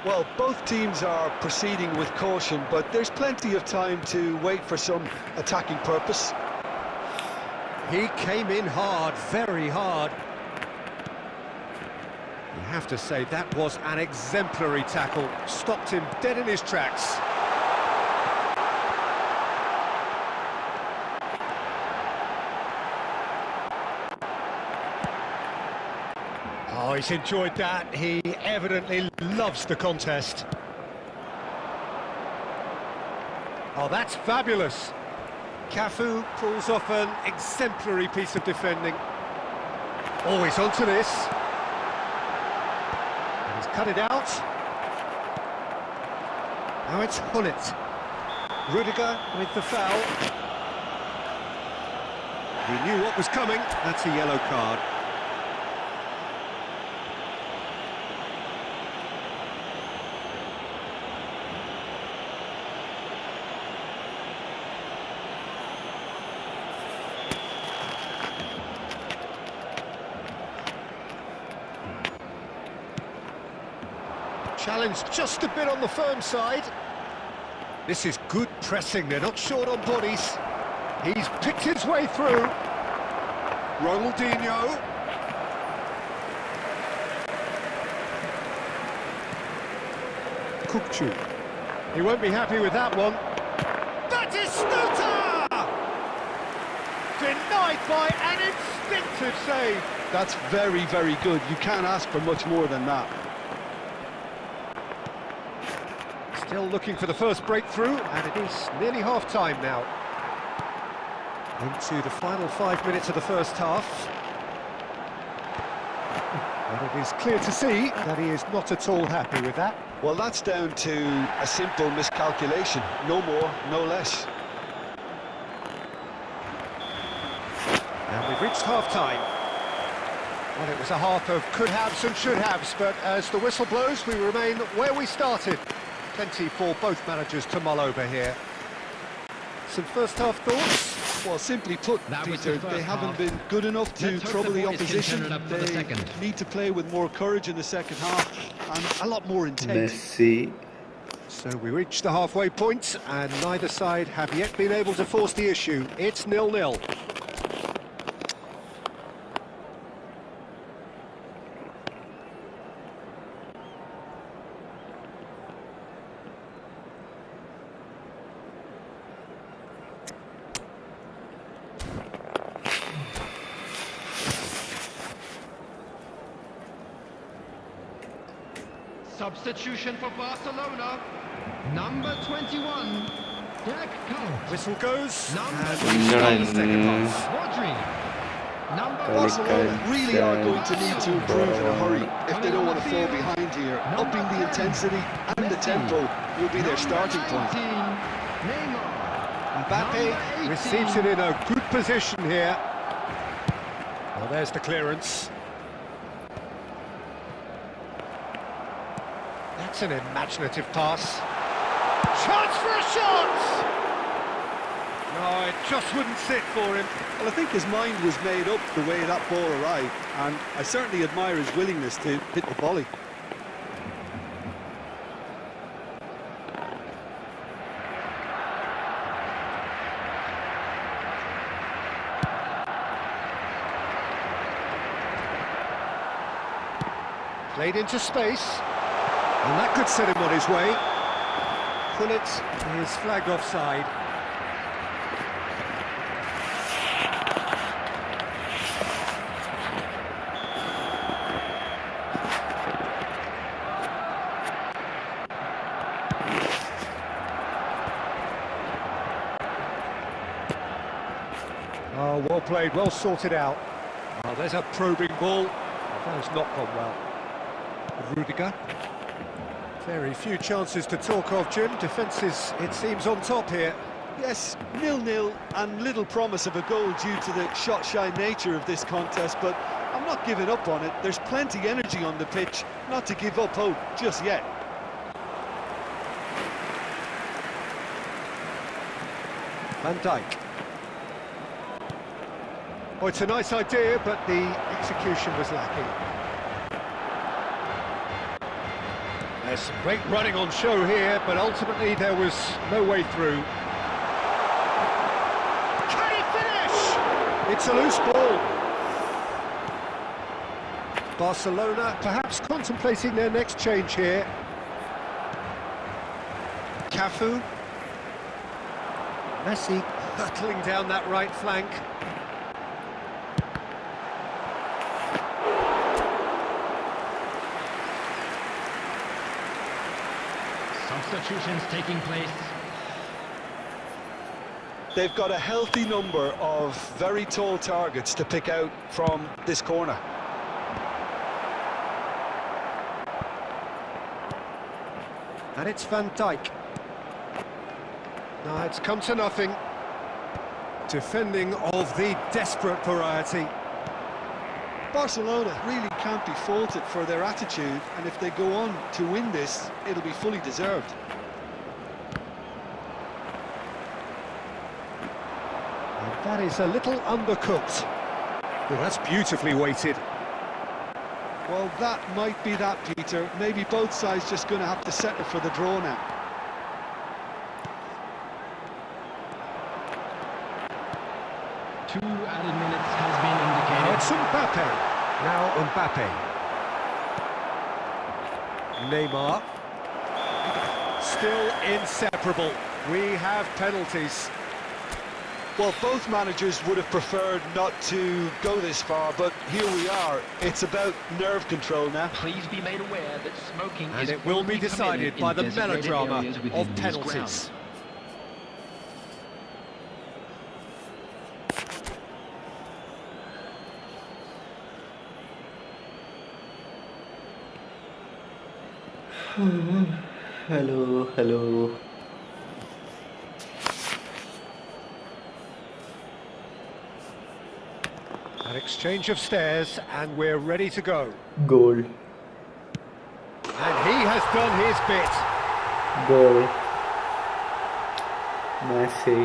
S2: Well, both teams are proceeding with caution, but there's plenty of time to wait for some attacking purpose.
S1: He came in hard, very hard. You have to say that was an exemplary tackle. Stopped him dead in his tracks. Oh, he's enjoyed that. He evidently loves the contest. Oh, that's fabulous. Cafu pulls off an exemplary piece of defending. Oh, he's onto this. And he's cut it out. Now it's Gullit. Rudiger with the foul. He knew what was coming. That's a yellow card. Challenge just a bit on the firm side. This is good pressing, they're not short on bodies. He's picked his way through. Ronaldinho. Kukçu. He won't be happy with that one. That is Snuta! Denied by an instinctive save.
S2: That's very, very good. You can't ask for much more than that.
S1: Still looking for the first breakthrough, and it is nearly half-time now. Into the final 5 minutes of the first half. And it is clear to see that he is not at all happy with that.
S2: Well, that's down to a simple miscalculation. No more, no less.
S1: And we've reached half-time. Well, it was a half of could-haves and should-haves, but as the whistle blows, we remain where we started. Plenty for both managers to mull over here. Some first-half thoughts?
S2: Well, simply put, Peter, they haven't been good enough to trouble the opposition. They need to play with more courage in the second half and a lot more intent.
S3: Messi.
S1: So we reach the halfway point, and neither side have yet been able to force the issue. It's 0-0.
S4: Substitution for Barcelona, number 21,
S1: Whistle goes.
S2: Barcelona really are going to need to improve in a hurry if they don't want to fall behind here. Upping the intensity and the tempo will be their starting point.
S1: Mbappe receives it in a good position here. Well, there's the clearance. That's an imaginative pass. Chance for a shot! No, it just wouldn't sit for him.
S2: Well, I think his mind was made up the way that ball arrived, and I certainly admire his willingness to hit the volley.
S1: Played into space, and that could set him on his way. Gullit is flagged offside. Oh, well played, well sorted out. Oh, there's a probing ball. That has not gone well. Rudiger. Very few chances to talk of, Jim. Defence is, it seems, on top here.
S2: Yes, 0-0 and little promise of a goal due to the shot-shy nature of this contest, but I'm not giving up on it. There's plenty energy on the pitch, not to give up hope just yet.
S1: Van Dijk. Oh, it's a nice idea, but the execution was lacking. There's some great running on show here, but ultimately there was no way through. Can he finish? It's a loose ball. Barcelona perhaps contemplating their next change here. Cafu. Messi hurtling down that right flank.
S4: Substitutions taking place.
S2: They've got a healthy number of very tall targets to pick out from this corner.
S1: And it's Van Dijk. No, it's come to nothing. Defending of the desperate variety.
S2: Barcelona really can't be faulted for their attitude, and if they go on to win this, it'll be fully deserved.
S1: And that is a little undercooked. Well, that's beautifully weighted.
S2: Well, that might be that, Peter. Maybe both sides just going to have to settle for the draw now.
S4: Two added minutes has been indicated.
S1: Now it's Mbappe. Now Mbappe. Neymar. Still inseparable. We have penalties.
S2: Well, both managers would have preferred not to go this far, but here we are. It's about nerve control now.
S4: Please be made aware that smoking
S1: And
S4: is
S1: it will be
S4: only
S1: decided
S4: permitted
S1: by
S4: in
S1: the
S4: designated
S1: melodrama
S4: areas within
S1: of
S4: these
S1: penalties.
S4: grounds.
S3: Hello.
S1: An exchange of stares, and we're ready to go.
S3: Goal.
S1: And he has done his bit.
S3: Goal. Messi.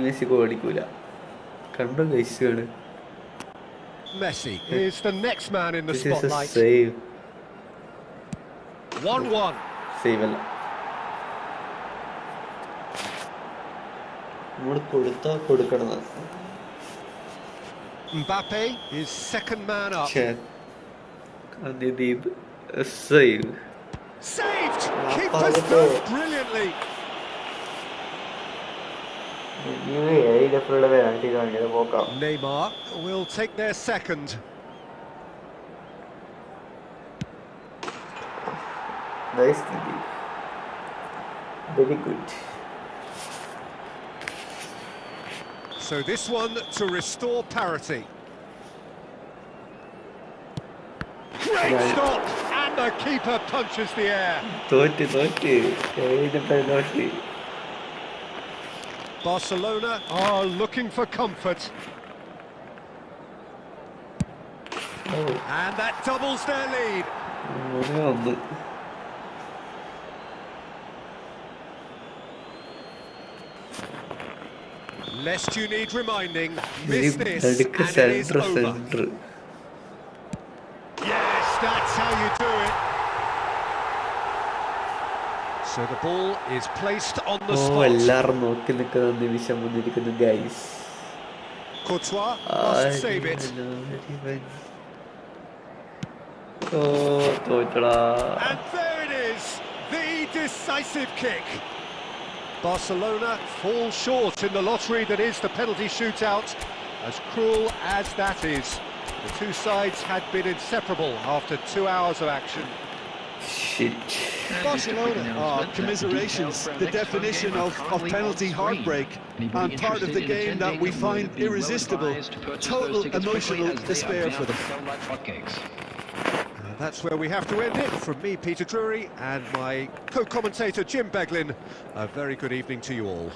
S3: Messi goal അടിക്കൂല. കണ്ടോ guys?
S1: Messi is the next man in the
S3: This is a
S1: spotlight.
S3: save.
S1: 1-1.
S3: Save അല്ല. നമ്മൾ കൊടുത്താ കൊടുക്കണത്.
S1: Mbappe is second man up.
S3: Kanidib, a save.
S1: Saved! Keeper's done brilliantly. Neymar will take their second.
S3: Nice, Didi. Very good.
S1: So this one to restore parity. Great stop! And the keeper punches the air. Barcelona are looking for comfort. And that doubles their lead. Lest you need reminding, miss this and it is over. Yes, that's how you do it. So the ball is placed on the spot. Courtois must save it. And there it is, the decisive kick. Barcelona fall short in the lottery that is the penalty shootout. As cruel as that is, the two sides had been inseparable after 2 hours of action.
S3: Shit.
S2: Barcelona are commiserations, the definition of penalty heartbreak, and part of the game that we find irresistible. Total emotional despair for them.
S1: That's where we have to end it. From me, Peter Drury, and my co-commentator, Jim Beglin, a very good evening to you all.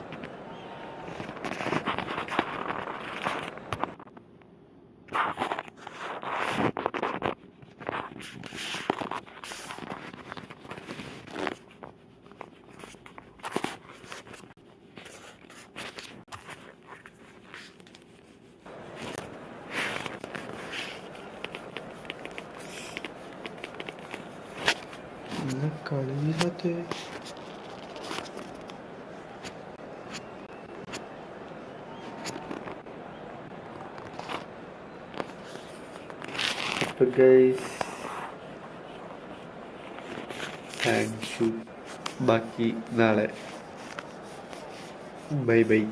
S3: So guys, thank you. Baki nale. Bye bye.